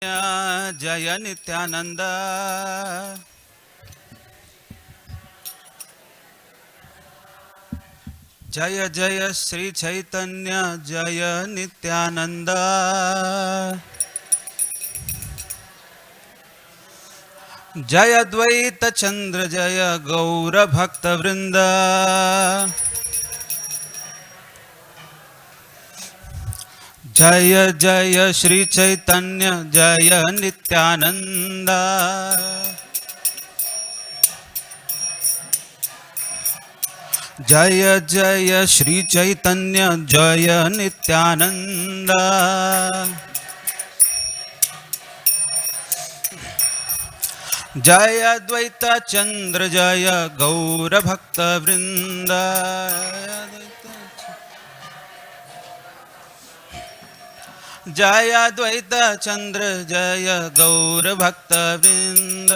जय नित्यानंद जय जय श्री चैतन्य जय नित्यानंद जय द्वैत चंद्र जय गौर भक्त वृंद जय जय श्री चैतन्य जय नित्यानंद जय जय श्री चैतन्य जय नित्यानंद जय द्वैत चंद्र जय गौर भक्त वृंद जय द्वैत चंद्र जय गौर भक्त वृंद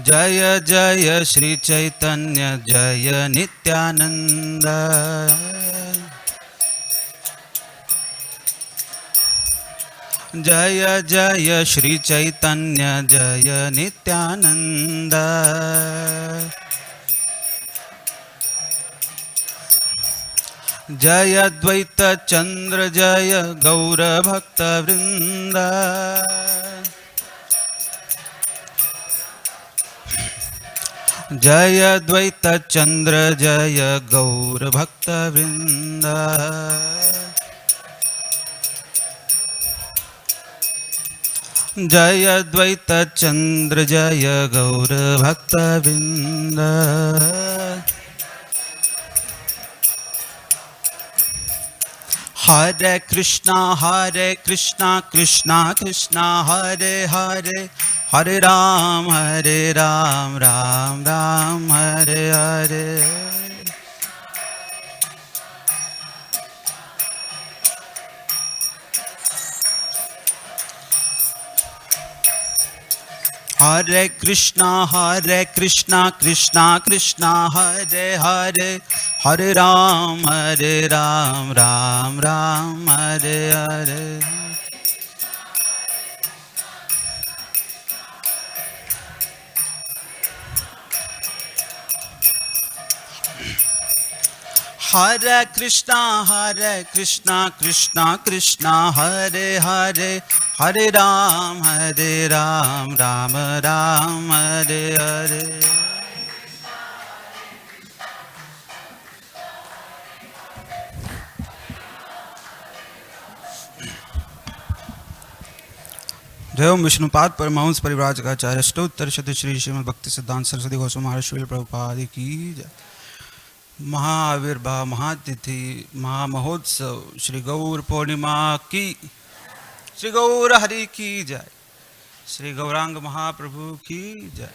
जय जय श्री चैतन्य जय नित्यानंद जय जय श्री चैतन्य जय नित्यानंद जय द्वैत चंद्र जय गौर भक्त वृंद जय द्वैत चंद्र जय गौर भक्त वृंद जय द्वैत चंद्र जय गौर भक्त वृंद हरे कृष्णा कृष्णा कृष्णा हरे हरे हरे राम राम राम हरे हरे हरे कृष्णा कृष्णा कृष्णा हरे हरे हरे राम राम राम हरे हरे हरे कृष्णा कृष्णा कृष्णा हरे हरे हरे राम राम राम हरे हरे जय ओम विष्णुपाद परमहंस परिव्राजकाचार्य अष्टोत्तर शत श्री श्रीमद् भक्ति सिद्धांत सरस्वती गोस्वामी महाराज श्रील प्रभुपाद की जय। महाआविर्भाव महातिथि महामहोत्सव श्री गौर पूर्णिमा की श्री गौर हरि की जय। श्री गौरांग महाप्रभु की जय।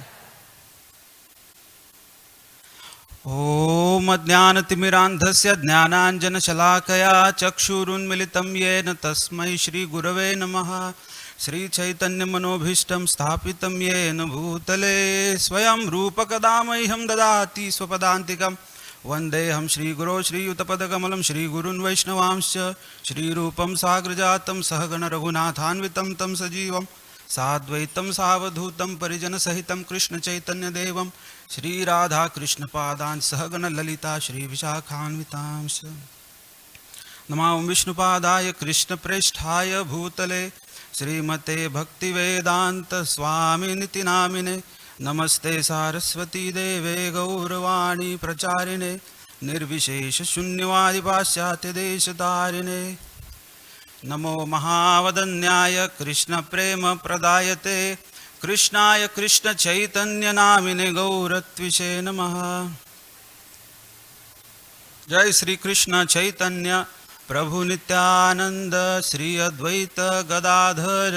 ओम अज्ञानतिमिरान्धस्य ज्ञानाञ्जनशलाकया चक्षुरुन्मिलितं येन तस्मै श्री गुरवे नमः। श्री चैतन्य मनोभीष्टं स्थापितं येन भूतले स्वयं रूपकदा मह्यं ददाति स्वपदान्तिकम् वन्देऽहं श्रीगुरो श्रीयुतपदकमलं श्रीगुरुन् वैष्णवांश्च श्रीरूपं साग्रजातं सहगण रघुनाथान्वितं तं सजीवं साद्वैतं सावधूतं परिजनसहितं कृष्णचैतन्यदेवं श्रीराधाकृष्णपादान् सहगण ललिता श्रीविशाखान्वितांश्च। नमो विष्णुपादाय कृष्णप्रेष्ठाय भूतले श्रीमते भक्तिवेदान्त स्वामिनिति नामिने नमस्ते सारस्वती देवे गौरवाणी प्रचारिणे निर्विशेष शून्यवादि पाश्चात्य देशतारिणे नमो महावदन्याय कृष्ण प्रेम प्रदायते कृष्णाय कृष्ण चैतन्य नामिने गौरत्विषे नमः। जय श्री कृष्ण चैतन्य प्रभु नित्यानंद श्री अद्वैत गदाधर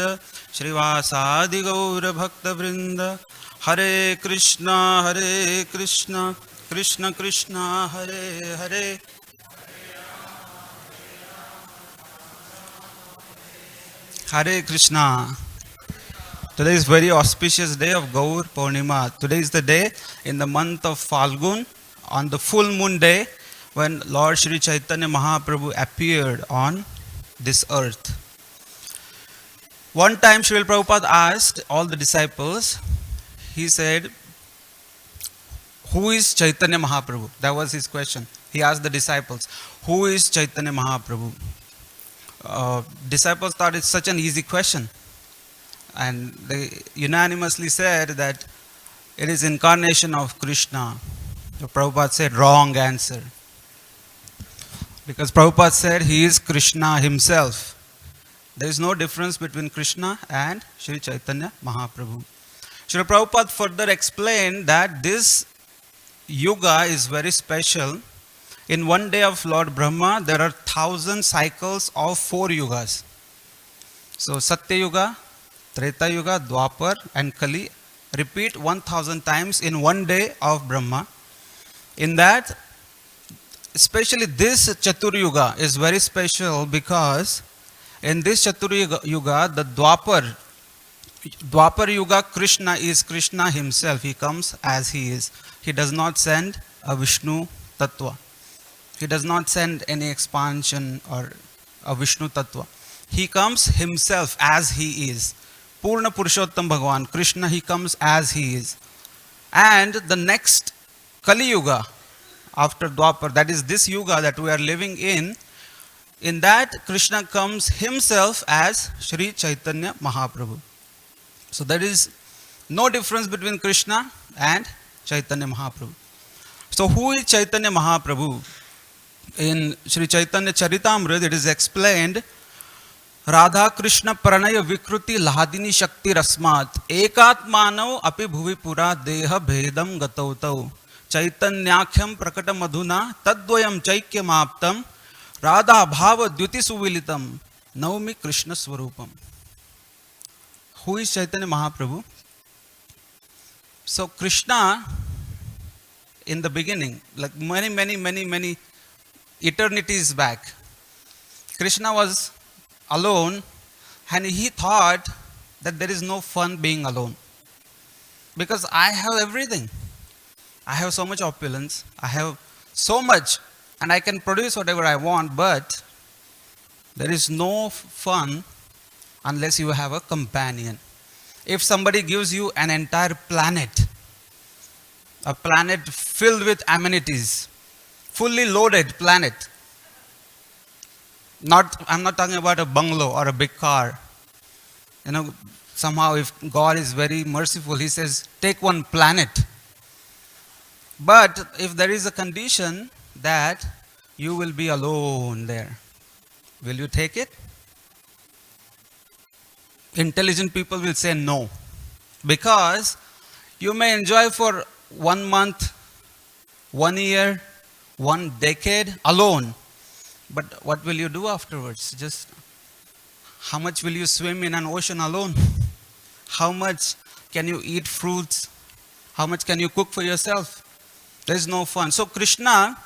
श्रीवासादि गौर भक्त वृंद हरे Krishna Krishna Krishna Hare Hare Hare Krishna. Today is very auspicious day of Gaur Purnima. Today is the day in the month of Falgun on the full moon day when Lord Shri Chaitanya Mahaprabhu appeared on this earth. One time Srila Prabhupada asked all the disciples, he said, who is Chaitanya Mahaprabhu? That was his question. He asked the disciples, who is Chaitanya Mahaprabhu? Disciples thought it's such an easy question. And they unanimously said that it is incarnation of Krishna. So Prabhupada said, wrong answer. Because Prabhupada said he is Krishna himself. There is no difference between Krishna and Sri Chaitanya Mahaprabhu. Srila Prabhupada further explained that this yuga is very special. In one day of Lord Brahma, there are 1,000 cycles of 4 yugas. So Satya Yuga, Treta Yuga, Dwapar and Kali repeat 1,000 times in one day of Brahma. In that, especially this Chatur Yuga is very special because in this Chatur Yuga, the Dwapar Yuga, Krishna is Krishna himself. He comes as he is. He does not send a Vishnu Tattva. He does not send any expansion or a Vishnu Tattva. He comes himself as he is. Purna Purushottam Bhagavan, Krishna, he comes as he is. And the next Kali Yuga, after Dwapar, that is this Yuga that we are living in that Krishna comes himself as Sri Chaitanya Mahaprabhu. So there is no difference between Krishna and Chaitanya Mahaprabhu. So who is Chaitanya Mahaprabhu? In Sri Chaitanya Charitamrita it is explained, Radha Krishna Pranaya Vikruti Lahadini Shakti Rasmat Ekatmanav Api Bhuvi Pura Deha Bhedam Gatautau Chaitanyakhyam Prakata Madhuna Tadvayam Chaikyam Aptam Radha Bhava Dyuti Suvilitam Naumi Krishna Swarupam. Who is Chaitanya Mahaprabhu? So Krishna, in the beginning, like many eternities back, Krishna was alone and he thought that there is no fun being alone. Because I have everything. I have so much opulence. I have so much and I can produce whatever I want, but there is no fun unless you have a companion. If somebody gives you an entire planet, a planet filled with amenities, fully loaded planet, I'm not talking about a bungalow or a big car. Somehow if God is very merciful, he says, take one planet. But if there is a condition that you will be alone there, will you take it? Intelligent people will say no. Because you may enjoy for 1 month, 1 year, 1 decade alone. But what will you do afterwards? Just how much will you swim in an ocean alone? How much can you eat fruits? How much can you cook for yourself? There is no fun. So Krishna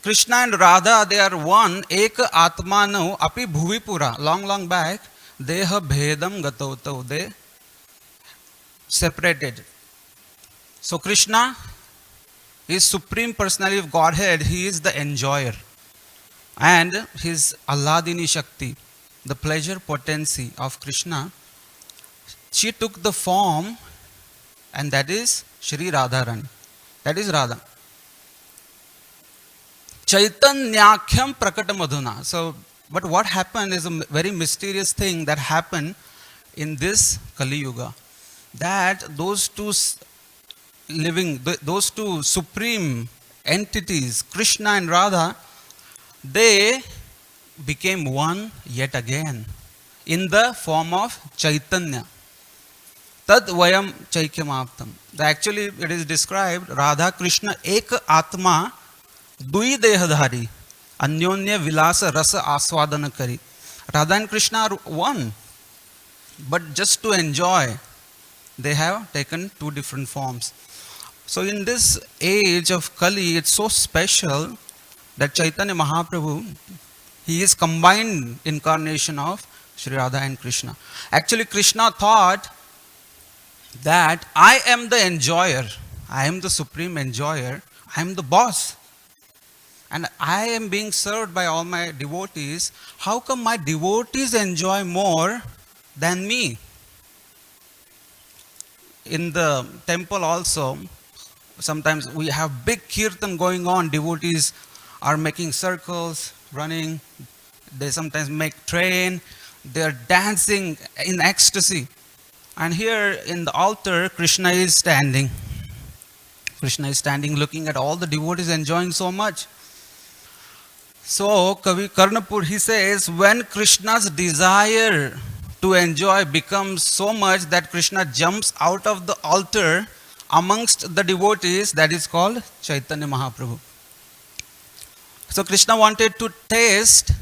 and Radha, they are one. Eka Atmano Api Bhuvipura. Long back, Deha Bhedam Gatautau. They separated. So Krishna is Supreme Personality of Godhead. He is the enjoyer. And his Alladini Shakti, the pleasure potency of Krishna, she took the form, and that is Shri Radharani. That is Radha. Chaitanyakhyam Prakata Madhuna. So, but what happened is a very mysterious thing that happened in this Kali Yuga. That those two supreme entities, Krishna and Radha, they became one yet again in the form of Chaitanya. Tad Vayam Chaikyamaptam. Actually, it is described Radha Krishna Ek Atma Dui Dehadhari Anyonya Vilasa Rasa Aswadana Kari. Radha and Krishna are one, but just to enjoy, they have taken 2 different forms. So in this age of Kali, it's so special that Chaitanya Mahaprabhu, he is combined incarnation of Sri Radha and Krishna. Actually, Krishna thought that I am the enjoyer, I am the supreme enjoyer, I am the boss. and I am being served by all my devotees. How come my devotees enjoy more than me? In the temple also, sometimes we have big kirtan going on. Devotees are making circles, running. They sometimes make train. They are dancing in ecstasy. And here in the altar, Krishna is standing. Krishna is standing looking at all the devotees enjoying so much. So Kavi Karnapur, he says, when Krishna's desire to enjoy becomes so much that Krishna jumps out of the altar amongst the devotees, that is called Chaitanya Mahaprabhu. So Krishna wanted to taste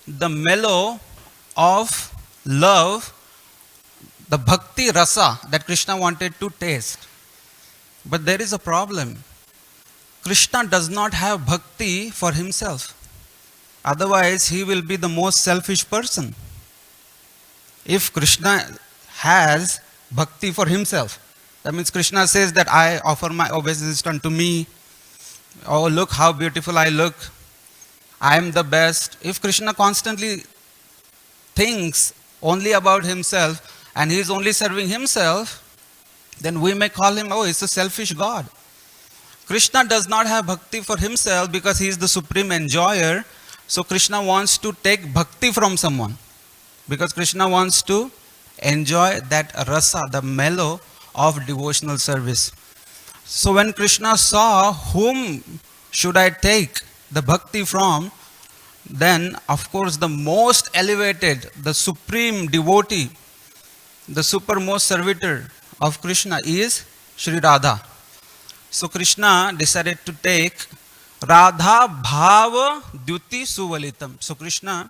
the mellow of love, the bhakti rasa that Krishna wanted to taste. But there is a problem. Krishna does not have bhakti for himself. Otherwise, he will be the most selfish person. If Krishna has bhakti for himself, that means Krishna says that I offer my obeisance unto me. Oh, look how beautiful I look. I am the best. If Krishna constantly thinks only about himself and he is only serving himself, then we may call him, oh, it's a selfish God. Krishna does not have bhakti for himself because he is the supreme enjoyer. So Krishna wants to take bhakti from someone, because Krishna wants to enjoy that rasa, the mellow of devotional service. So when Krishna saw whom should I take the bhakti from, then of course the most elevated, the supreme devotee, the supermost servitor of Krishna is Sri Radha. So Krishna decided to take Radha Bhava Dyuti Suvalitam. So Krishna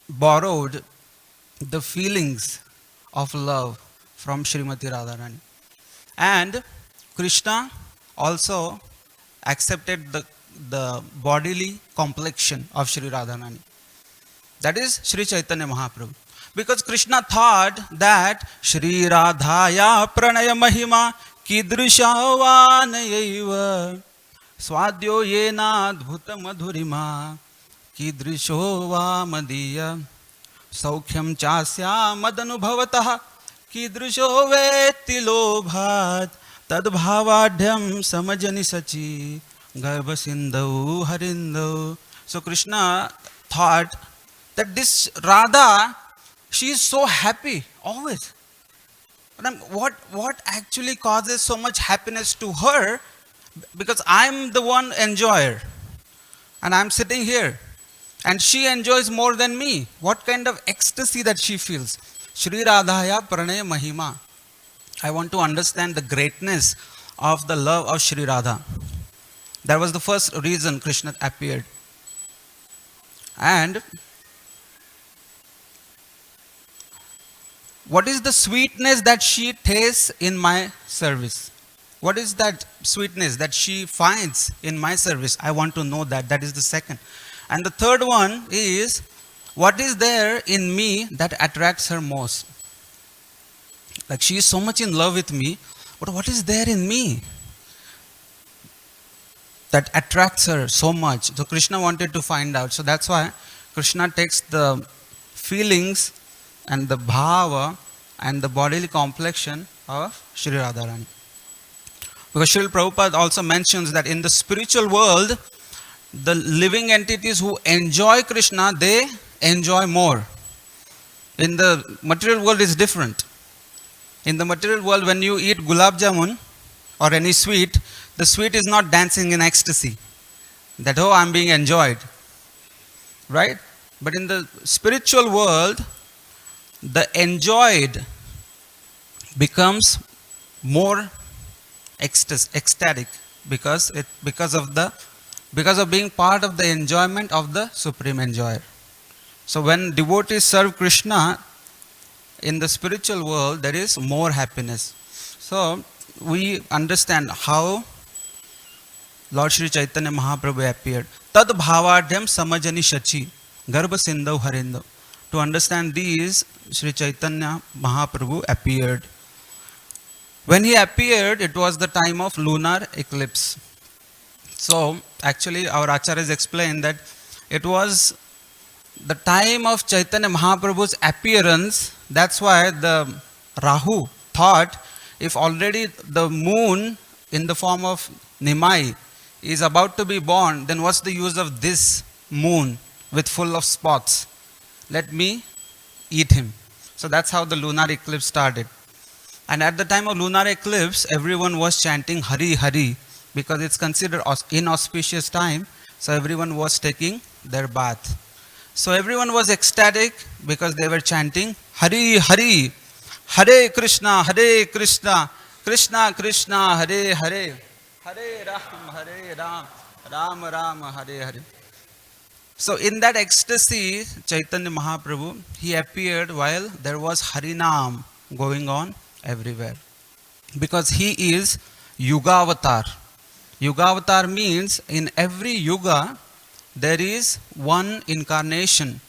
borrowed the feelings of love from Srimati Radharani. And Krishna also accepted the bodily complexion of Sri Radharani. That is Sri Chaitanya Mahaprabhu. Because Krishna thought that Sri Radhaya Pranaya Mahima Kidrisha Vanayaiva Swadyo Yena Dbhuta Madhurima Kidrisho Madiya Saukhyam Chasya Madanubhavataha Kidrisho Veti Lobhat Tadbhavadhyam Samajani Sachi Garbha Sindhu Harindhu. So Krishna thought that this Radha, she is so happy always. But what actually causes so much happiness to her? Because I'm the one enjoyer and I'm sitting here and she enjoys more than me. What kind of ecstasy that she feels? Shri Radhaya Pranaya Mahima. I want to understand the greatness of the love of Shri Radha. That was the first reason Krishna appeared. And what is the sweetness that she tastes in my service? What is that sweetness that she finds in my service? I want to know that. That is the second. And the third one is, what is there in me that attracts her most? Like, she is so much in love with me, but what is there in me that attracts her so much? So Krishna wanted to find out. So that's why Krishna takes the feelings and the bhava and the bodily complexion of Sri Radharani. Because Srila Prabhupada also mentions that in the spiritual world, the living entities who enjoy Krishna, they enjoy more. In the material world is different. In the material world, when you eat gulab jamun or any sweet, the sweet is not dancing in ecstasy. That, oh, I'm being enjoyed. Right? But in the spiritual world, the enjoyed becomes more ecstatic because of being part of the enjoyment of the supreme enjoyer. So when devotees serve Krishna in the spiritual world, there is more happiness. So we understand how Lord Sri Chaitanya Mahaprabhu appeared. Tad bhavadhyam samajani shachi garbha sindhu harindo. To understand these, Sri Chaitanya Mahaprabhu appeared. When he appeared, it was the time of lunar eclipse. So actually our acharyas explained that it was the time of Chaitanya Mahaprabhu's appearance. That's why the Rahu thought, if already the moon in the form of Nimai is about to be born, then what's the use of this moon with full of spots? Let me eat him. So that's how the lunar eclipse started. And at the time of lunar eclipse, everyone was chanting Hari Hari because it's considered inauspicious time. So everyone was taking their bath. So everyone was ecstatic because they were chanting Hari Hari, Hare Krishna, Krishna Krishna, Hare Hare, Hare Ram, Ram Ram, Hare Hare. So in that ecstasy, Chaitanya Mahaprabhu, he appeared while there was Harinam going on everywhere. Because he is Yugavatar. Yugavatar means in every yuga, there is one incarnation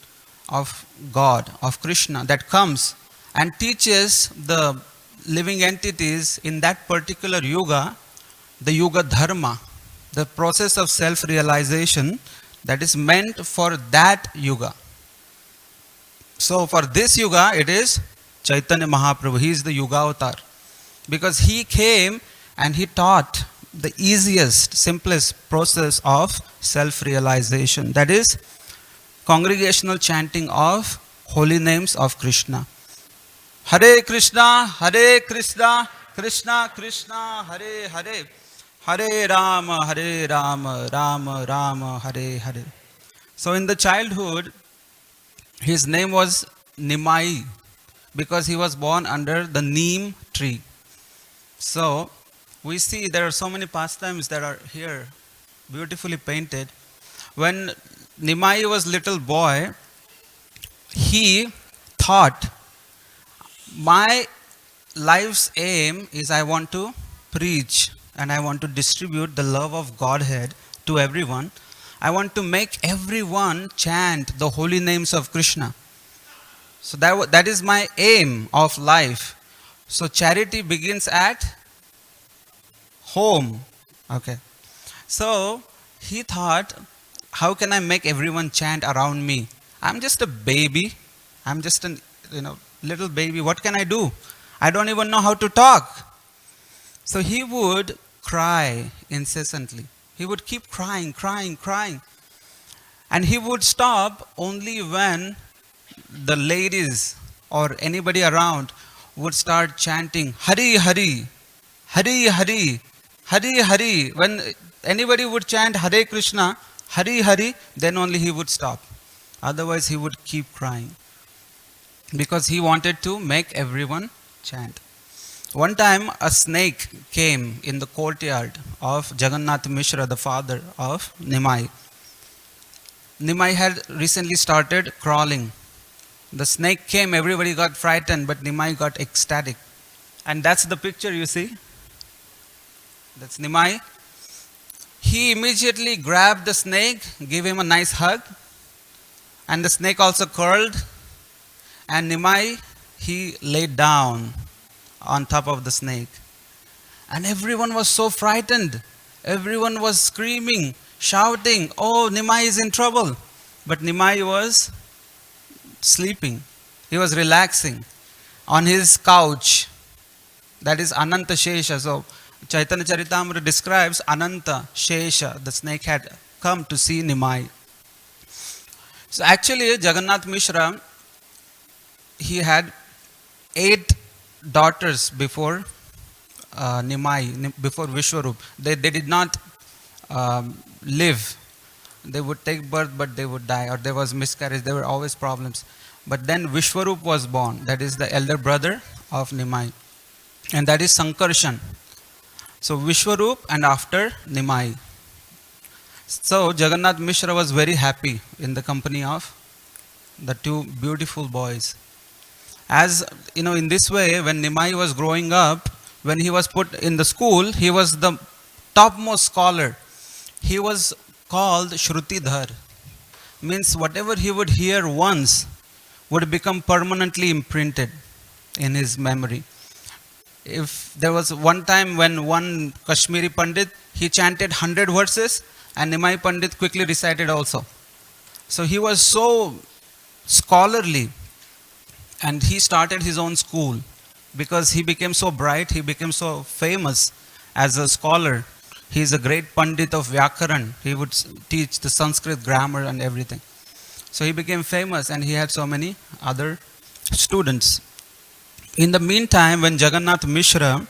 of God, of Krishna, that comes and teaches the living entities in that particular yuga, the yuga dharma, the process of self-realization that is meant for that yuga. So for this yuga, it is Chaitanya Mahaprabhu. He is the Yuga Avatar. Because he came and he taught the easiest, simplest process of self-realization. That is congregational chanting of holy names of Krishna. Hare Krishna, Krishna Krishna, Hare Hare. Hare Rama, Rama Rama, Hare Hare. So in the childhood, his name was Nimai because he was born under the neem tree. So we see there are so many pastimes that are here, beautifully painted. When Nimai was little boy, he thought, my life's aim is I want to preach and I want to distribute the love of Godhead to everyone. I want to make everyone chant the holy names of Krishna. So that is my aim of life. So charity begins at home. Okay. So he thought, how can I make everyone chant around me? I'm just a baby. I'm just a little baby. What can I do? I don't even know how to talk. So he would cry incessantly. He would keep crying. And he would stop only when the ladies or anybody around would start chanting Hari Hari, Hari Hari, Hari Hari. When anybody would chant Hare Krishna, Hari Hari, then only he would stop. Otherwise he would keep crying because he wanted to make everyone chant. One time a snake came in the courtyard of Jagannath Mishra, the father of Nimai. Nimai had recently started crawling. The snake came, everybody got frightened, but Nimai got ecstatic. And that's the picture you see. That's Nimai. He immediately grabbed the snake, gave him a nice hug, and the snake also curled. And Nimai, he laid down on top of the snake. And everyone was so frightened. Everyone was screaming, shouting, oh, Nimai is in trouble. But Nimai was sleeping. He was relaxing on his couch. That is Ananta Shesha. So Chaitanya Charitamrita describes Ananta Shesha. The snake had come to see Nimai. So actually Jagannath Mishra, he had 8 daughters before Nimai, before Vishwarup. They did not live. They would take birth but they would die, or there was miscarriage. There were always problems. But then Vishwarup was born. That is the elder brother of Nimai. And that is Sankarshan. So Vishwarup and after Nimai. So Jagannath Mishra was very happy in the company of the 2 beautiful boys. As in this way, when Nimai was growing up, when he was put in the school, he was the topmost scholar. He was called Shrutidhar. Means whatever he would hear once would become permanently imprinted in his memory. If there was one time when one Kashmiri Pandit, he chanted 100 verses, and Nimai Pandit quickly recited also. So he was so scholarly, and he started his own school because he became so bright, he became so famous as a scholar. He is a great Pandit of Vyakaran. He would teach the Sanskrit grammar and everything. So he became famous, and he had so many other students. In the meantime, when Jagannath Mishra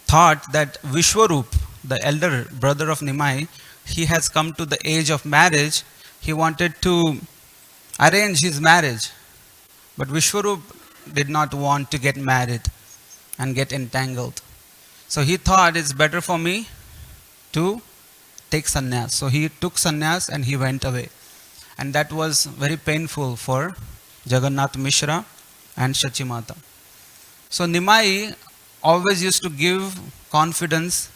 thought that Vishwarup, the elder brother of Nimai, he has come to the age of marriage, he wanted to arrange his marriage. But Vishwarup did not want to get married and get entangled. So he thought it's better for me to take sannyas. So he took sannyas and he went away. And that was very painful for Jagannath Mishra and Shachimata. So Nimai always used to give confidence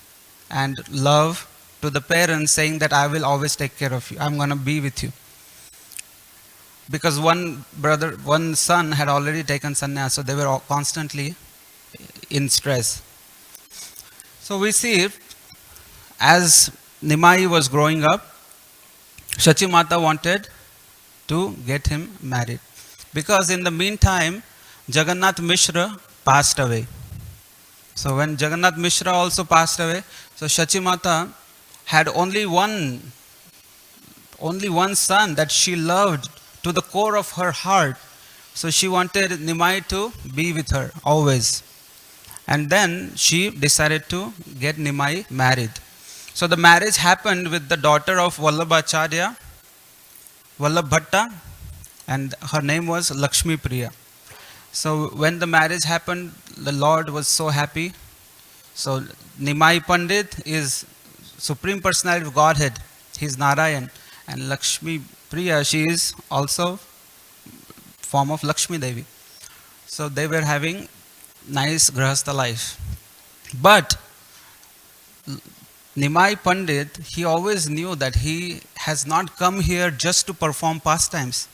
and love to the parents, saying that I will always take care of you. I'm going to be with you. Because one son had already taken sannyas, so they were constantly in stress. So we see, as Nimai was growing up, Shachimata wanted to get him married. Because in the meantime, Jagannath Mishra passed away. So when Jagannath Mishra also passed away, so Shachimata had only one son that she loved to the core of her heart. So she wanted Nimai to be with her always. And then she decided to get Nimai married. So the marriage happened with the daughter of Vallabhacharya, Vallabhatta, and her name was Lakshmi Priya. So when the marriage happened, the Lord was so happy. So Nimai Pandit is Supreme Personality of Godhead. He is Narayan. And Lakshmi Priya, she is also form of Lakshmi Devi. So they were having nice grahastha life. But Nimai Pandit, he always knew that he has not come here just to perform pastimes.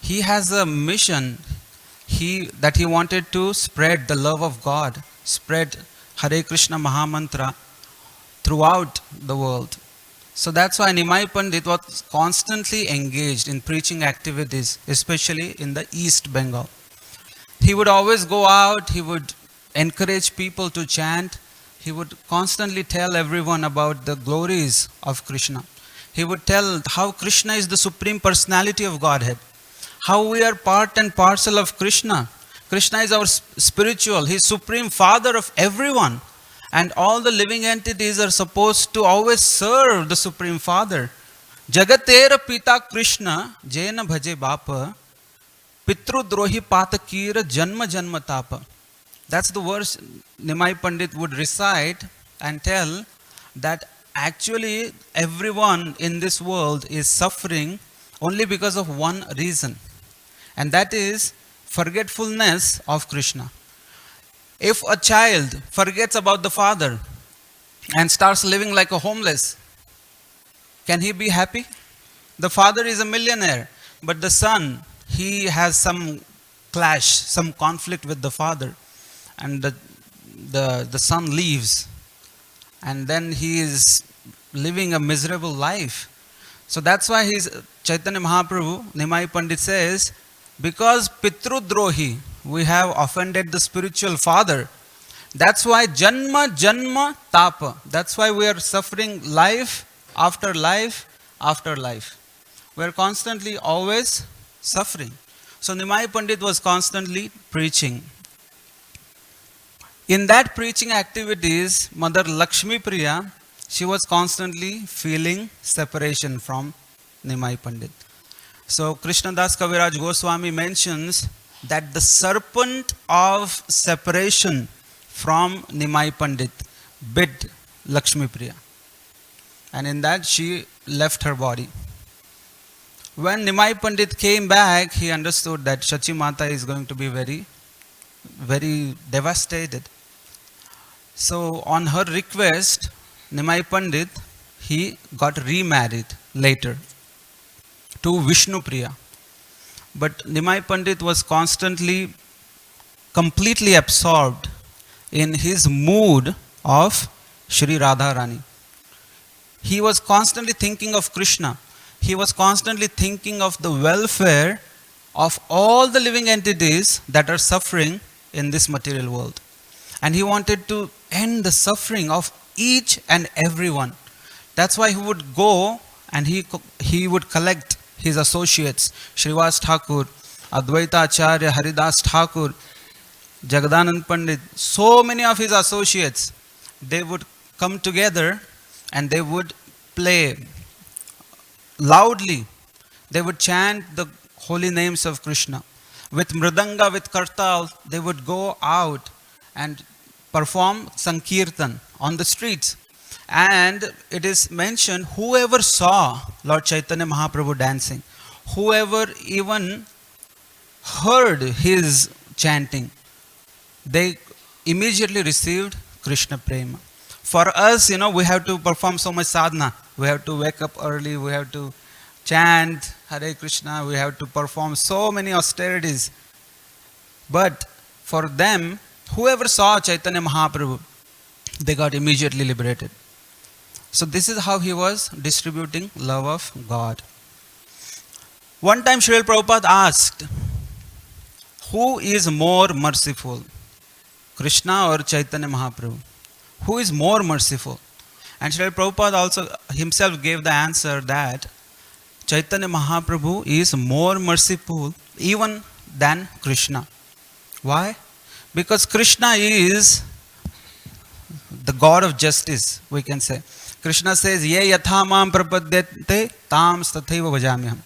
He has a mission that he wanted to spread the love of God, spread Hare Krishna Mahamantra throughout the world. So that's why Nimai Pandit was constantly engaged in preaching activities, especially in the East Bengal. He would always go out, he would encourage people to chant, he would constantly tell everyone about the glories of Krishna. He would tell how Krishna is the Supreme Personality of Godhead, how we are part and parcel of Krishna. Krishna is our spiritual, he is Supreme Father of everyone. And all the living entities are supposed to always serve the Supreme Father. Jagatera Pita Krishna, Jena Bhaje Bapa, Pitru Drohi Patakira Janma Janma Tapa. That's the verse Nimai Pandit would recite and tell that actually everyone in this world is suffering only because of one reason. And that is forgetfulness of Krishna. If a child forgets about the father and starts living like a homeless, can he be happy? The father is a millionaire, but the son, he has some clash, some conflict with the father, and the son leaves, and then he is living a miserable life. So that's why Chaitanya Mahaprabhu, Nimai Pandit says, because Pitrudrohi, we have offended the spiritual father. That's why Janma Janma Tapa. That's why we are suffering life after life after life. We are constantly always suffering. So Nimai Pandit was constantly preaching. In that preaching activities, Mother Lakshmi Priya, she was constantly feeling separation from Nimai Pandit. So Krishnadas Kaviraj Goswami mentions that the serpent of separation from Nimai Pandit bit Lakshmi Priya. And in that she left her body. When Nimai Pandit came back, he understood that Shachimata is going to be very, very devastated. So on her request, Nimai Pandit, he got remarried later to Vishnu Priya. But Nimai Pandit was constantly, completely absorbed in his mood of Shri Radharani. he was constantly thinking of Krishna. He was constantly thinking of the welfare of all the living entities that are suffering in this material world. And he wanted to end the suffering of each and everyone. That's why he would go and he would collect his associates, Srivas Thakur, Advaita Acharya, Haridas Thakur, Jagadanand Pandit, so many of his associates, they would come together and they would play loudly. They would chant the holy names of Krishna. With mridanga, with kartal, they would go out and perform sankirtan on the streets. And it is mentioned, whoever saw Lord Chaitanya Mahaprabhu dancing, whoever even heard his chanting, they immediately received Krishna Prema. For us, we have to perform so much sadhana. We have to wake up early, we have to chant Hare Krishna, we have to perform so many austerities. But for them, whoever saw Chaitanya Mahaprabhu, they got immediately liberated. So this is how he was distributing love of God. One time Srila Prabhupada asked, who is more merciful, Krishna or Chaitanya Mahaprabhu? Who is more merciful? And Srila Prabhupada also himself gave the answer that Chaitanya Mahaprabhu is more merciful even than Krishna. Why? Because Krishna is the God of justice, we can say. Krishna says, Ye yatha mam prapadyate tam tathaiva bhajamyaham.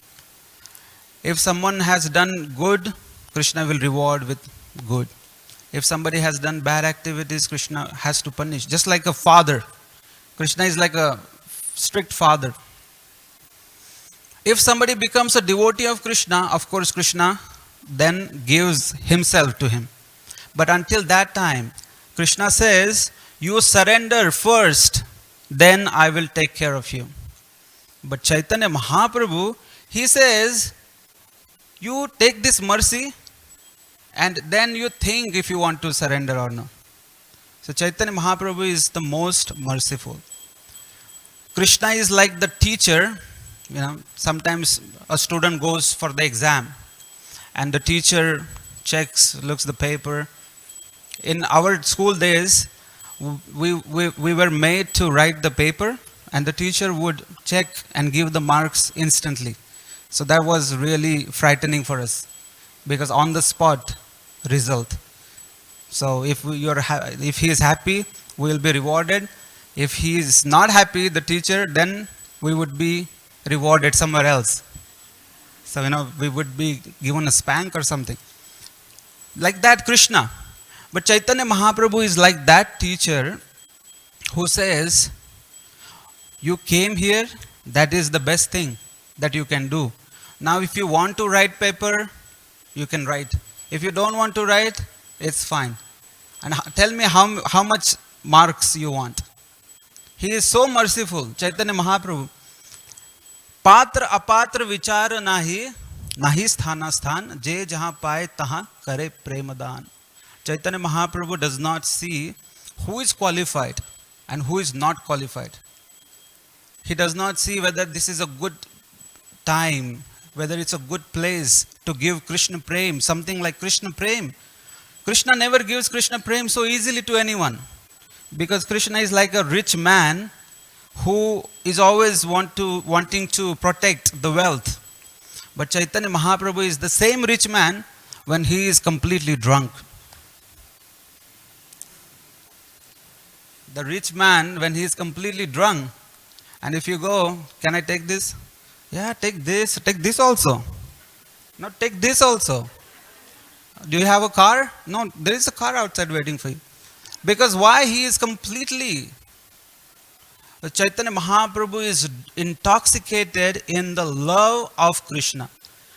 If someone has done good, Krishna will reward with good. If somebody has done bad activities, Krishna has to punish. Just like a father. Krishna is like a strict father. If somebody becomes a devotee of Krishna, of course Krishna then gives himself to him. But until that time, Krishna says, you surrender first, then I will take care of you. But Chaitanya Mahaprabhu, he says, you take this mercy and then you think if you want to surrender or not. So Chaitanya Mahaprabhu is the most merciful. Krishna is like the teacher. Sometimes a student goes for the exam and the teacher checks, looks the paper. In our school days, we were made to write the paper and the teacher would check and give the marks instantly. So that was really frightening for us because on the spot result. So if he is happy, we will be rewarded. If he is not happy, the teacher, then we would be rewarded somewhere else. So, we would be given a spank or something. Like that, Krishna. But Chaitanya Mahaprabhu is like that teacher who says, you came here, that is the best thing that you can do. Now, if you want to write paper, you can write. If you don't want to write, it's fine. And tell me how much marks you want. He is so merciful, Chaitanya Mahaprabhu. Patra apatra vichara nahi sthana sthan, je jahan paye tahan kare premadan. Chaitanya Mahaprabhu does not see who is qualified and who is not qualified. He does not see whether this is a good time, whether it's a good place to give Krishna Prem, something like Krishna Prem. Krishna never gives Krishna Prem so easily to anyone. Because Krishna is like a rich man who is always wanting to protect the wealth. But Chaitanya Mahaprabhu is the same rich man when he is completely drunk. The rich man when he is completely drunk, and if you go, can I take this? Yeah, take this also. No, take this also. Do you have a car? No, there is a car outside waiting for you. Because why? He is completely, Chaitanya Mahaprabhu is intoxicated in the love of Krishna.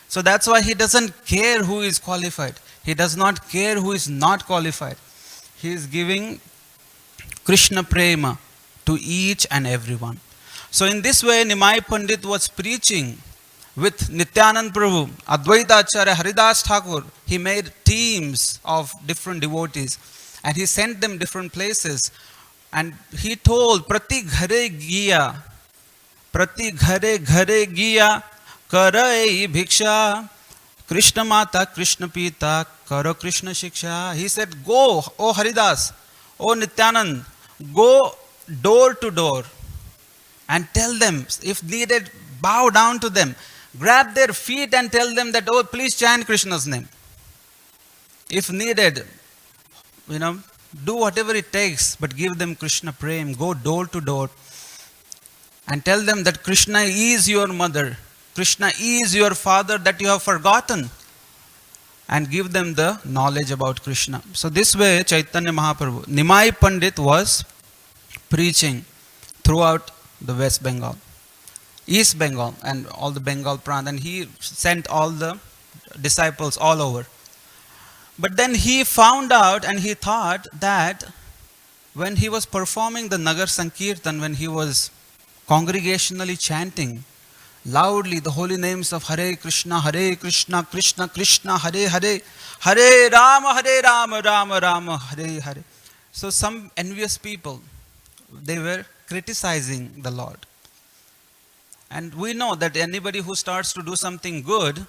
So that's why he doesn't care who is qualified. He does not care who is not qualified. He is giving Krishna Prema to each and everyone. So in this way, Nimai Pandit was preaching with Nityanand Prabhu, Advaita Acharya, Haridas Thakur. He made teams of different devotees and he sent them different places. And he told, Prati ghare giya, Prati ghare ghare giya karai bhiksha. Krishna Mata, Krishna Pita, Karo Krishna Shiksha. He said, go, O Haridas, O Nityanand, go door to door and tell them, if needed, bow down to them, grab their feet and tell them that, oh, please chant Krishna's name. If needed, do whatever it takes, but give them Krishna Prem, go door to door and tell them that Krishna is your mother. Krishna is your father that you have forgotten, and give them the knowledge about Krishna. So this way Chaitanya Mahaprabhu, Nimai Pandit was preaching throughout the West Bengal, East Bengal and all the Bengal Prant, and he sent all the disciples all over. But then he found out and he thought that when he was performing the Nagar Sankirtan, when he was congregationally chanting loudly the holy names of Hare Krishna, Krishna Krishna, Hare Hare, Hare Rama, Rama Rama, Hare Hare. So some envious people, they were criticizing the Lord. And we know that anybody who starts to do something good,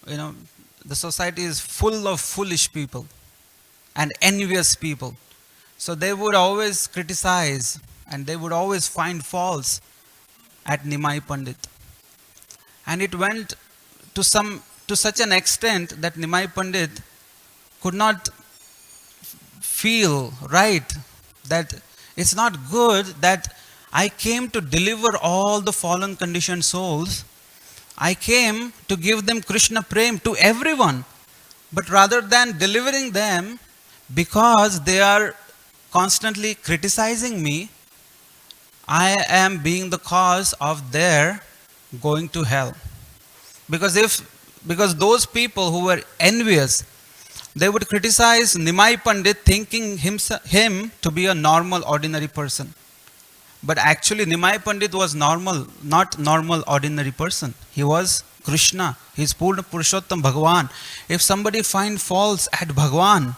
the society is full of foolish people and envious people. So they would always criticize and they would always find faults at Nimai Pandit. And it went to such an extent that Nimai Pandit could not feel right, that it's not good that I came to deliver all the fallen conditioned souls. I came to give them Krishna Prem to everyone. But rather than delivering them, because they are constantly criticizing me, I am being the cause of their going to hell. Because those people who were envious, they would criticize Nimai Pandit thinking him to be a normal, ordinary person. But actually Nimai Pandit was normal, not normal, ordinary person. He was Krishna. He is Purna Purushottam Bhagavan. If somebody finds faults at Bhagavan,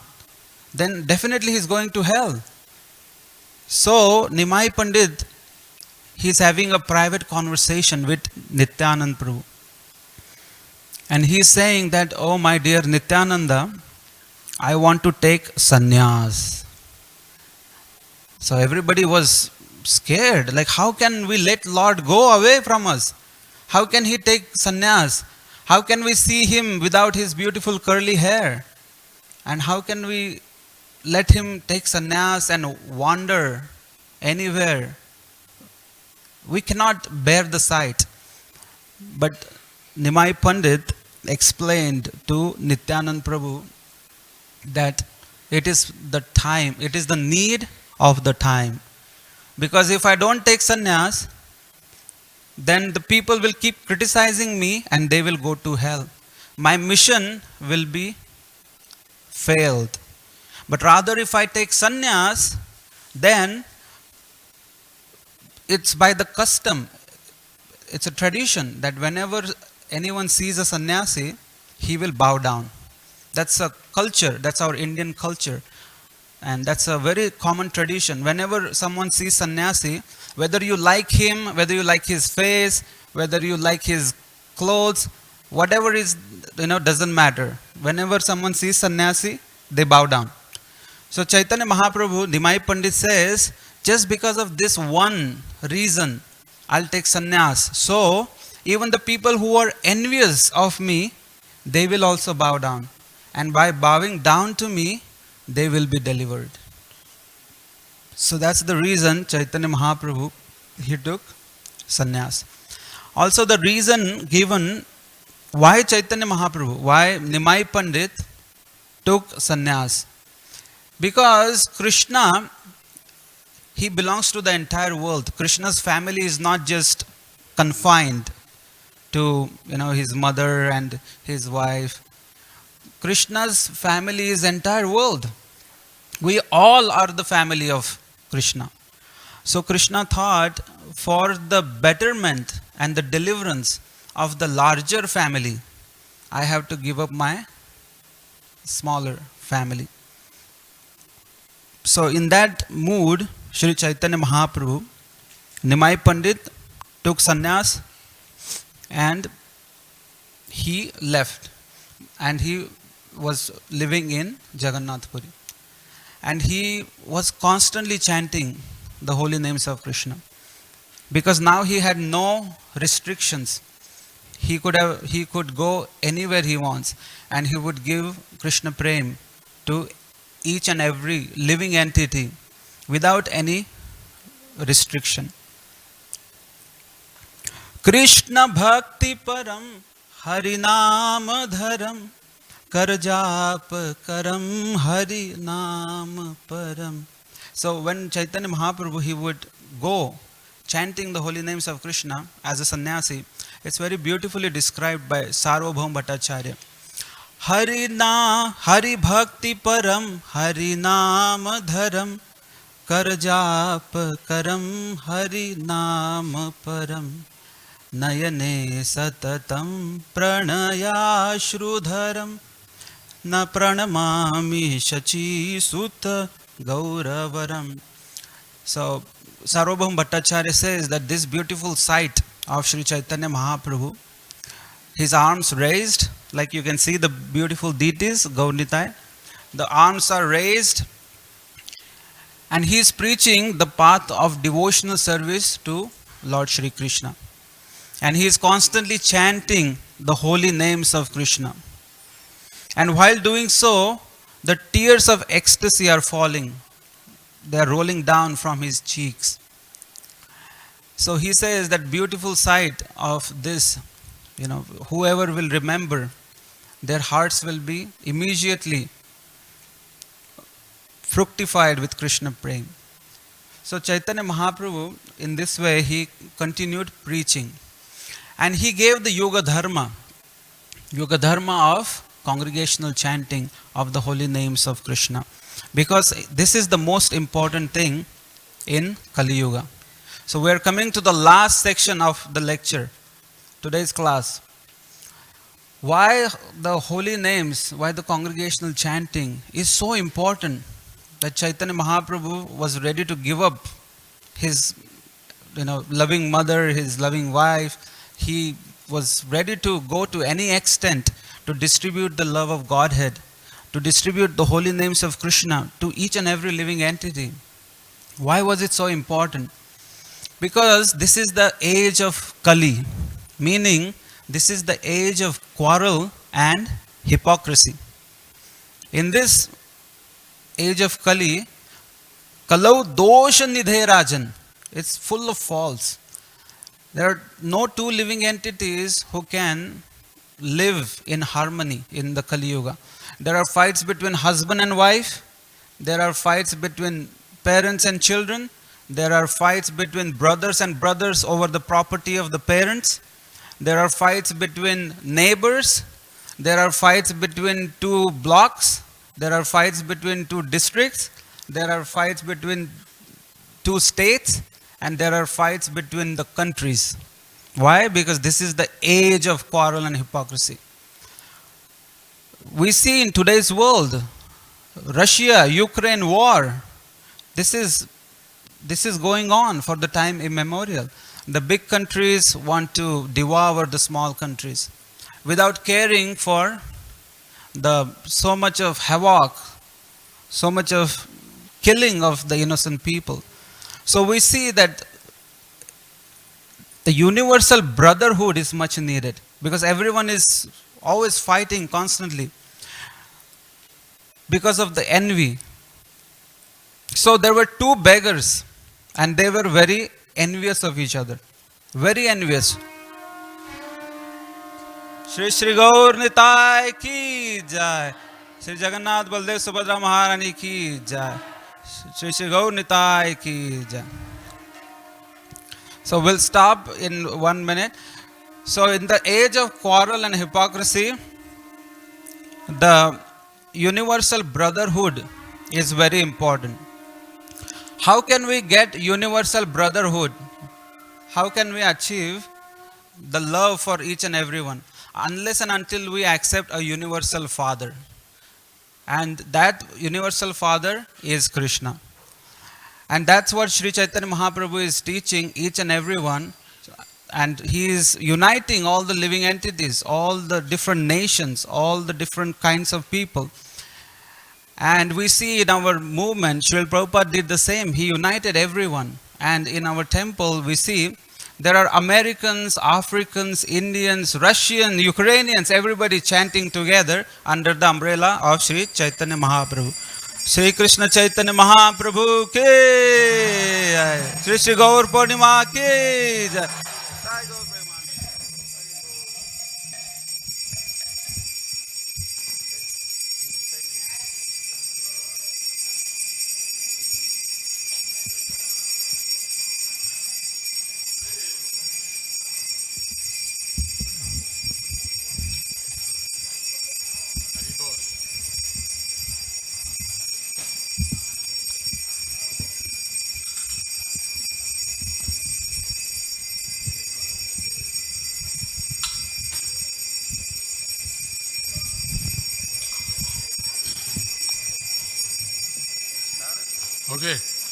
then definitely he is going to hell. So Nimai Pandit, he is having a private conversation with Nityanand Prabhu. And he is saying that, oh my dear Nityananda, I want to take sannyas. So everybody was scared. Like, how can we let Lord go away from us? How can he take sannyas? How can we see him without his beautiful curly hair? And how can we let him take sannyas and wander anywhere? We cannot bear the sight. But Nimai Pandit explained to Nityanand Prabhu that it is the time, it is the need of the time. Because if I don't take sannyas, then the people will keep criticizing me and they will go to hell. My mission will be failed. But rather if I take sannyas, then it's by the custom, it's a tradition that whenever anyone sees a sannyasi, he will bow down. That's a culture, that's our Indian culture. And that's a very common tradition. Whenever someone sees sannyasi, whether you like him, whether you like his face, whether you like his clothes, whatever is, doesn't matter. Whenever someone sees sannyasi, they bow down. So Chaitanya Mahaprabhu, Nimai Pandit says, just because of this one reason, I'll take sannyas. So even the people who are envious of me, they will also bow down. And by bowing down to me, they will be delivered. So that's the reason Chaitanya Mahaprabhu, he took sannyas. Also the reason given why Chaitanya Mahaprabhu, why Nimai Pandit took sannyas. Because Krishna, he belongs to the entire world. Krishna's family is not just confined to his mother and his wife. Krishna's family is entire world. We all are the family of Krishna. So Krishna thought, for the betterment and the deliverance of the larger family, I have to give up my smaller family. So in that mood, Sri Chaitanya Mahaprabhu, Nimai Pandit took sannyas and he left. And he was living in Jagannath Puri. And he was constantly chanting the holy names of Krishna. Because now he had no restrictions. He could go anywhere he wants, and he would give Krishna Prem to each and every living entity without any restriction. Krishna Bhakti Param Harinam Dharam Karjap Karam Harinam Param. So when Chaitanya Mahaprabhu, he would go chanting the holy names of Krishna as a sannyasi, it's very beautifully described by Sarvabhaum Bhattacharya. Hari Bhakti Param Harinam Dharam Karjap Karam Harinam Param Nayane Satatam Pranaya Shrudharam Na Pranamami Shachi Sutta Gauravaram. So Sarvabhaum Bhattacharya says that this beautiful sight of Sri Chaitanya Mahaprabhu, his arms raised, like you can see the beautiful deities, Gaunitai, the arms are raised, and he is preaching the path of devotional service to Lord Shri Krishna. And he is constantly chanting the holy names of Krishna. And while doing so, the tears of ecstasy are falling. They are rolling down from his cheeks. So he says that beautiful sight of this, whoever will remember, their hearts will be immediately fructified with Krishna Prem. So Chaitanya Mahaprabhu, in this way, he continued preaching. And he gave the Yoga Dharma of congregational chanting of the holy names of Krishna. Because this is the most important thing in Kali Yuga. So we are coming to the last section of the lecture, today's class. Why the holy names, why the congregational chanting is so important that Chaitanya Mahaprabhu was ready to give up his loving mother, his loving wife. He was ready to go to any extent to distribute the love of Godhead, to distribute the holy names of Krishna to each and every living entity. Why was it so important? Because this is the age of Kali, meaning this is the age of quarrel and hypocrisy. In this age of Kali, Kalau dosha nidhe rajan, it's full of faults. There are no two living entities who can live in harmony in the Kali Yuga. There are fights between husband and wife. There are fights between parents and children. There are fights between brothers and brothers over the property of the parents. There are fights between neighbors. There are fights between two blocks. There are fights between two districts. There are fights between two states. And there are fights between the countries. Why? Because this is the age of quarrel and hypocrisy. We see in today's world, Russia, Ukraine war. This is going on for the time immemorial. The big countries want to devour the small countries without caring for so much of havoc, so much of killing of the innocent people. So we see that the universal brotherhood is much needed because everyone is always fighting constantly because of the envy. So there were two beggars and they were very envious of each other. Very envious. Shri Shri Gaur Nitai ki jai. Shri Jagannath Baldev Subhadra Maharani ki jai. Shri Shri Gaur Nitai ki jai. So we'll stop in 1 minute. So in the age of quarrel and hypocrisy, the universal brotherhood is very important. How can we get universal brotherhood? How can we achieve the love for each and everyone? Unless and until we accept a universal father. And that universal father is Krishna. And that's what Sri Chaitanya Mahaprabhu is teaching each and everyone. and he is uniting all the living entities, all the different nations, all the different kinds of people. And we see in our movement, Srila Prabhupada did the same. He united everyone. And in our temple, we see there are Americans, Africans, Indians, Russians, Ukrainians, everybody chanting together under the umbrella of Sri Chaitanya Mahaprabhu. Sri Krishna Chaitanya Mahaprabhu ke jai. Sri Sri Gaur Purnima ke jai. Okay.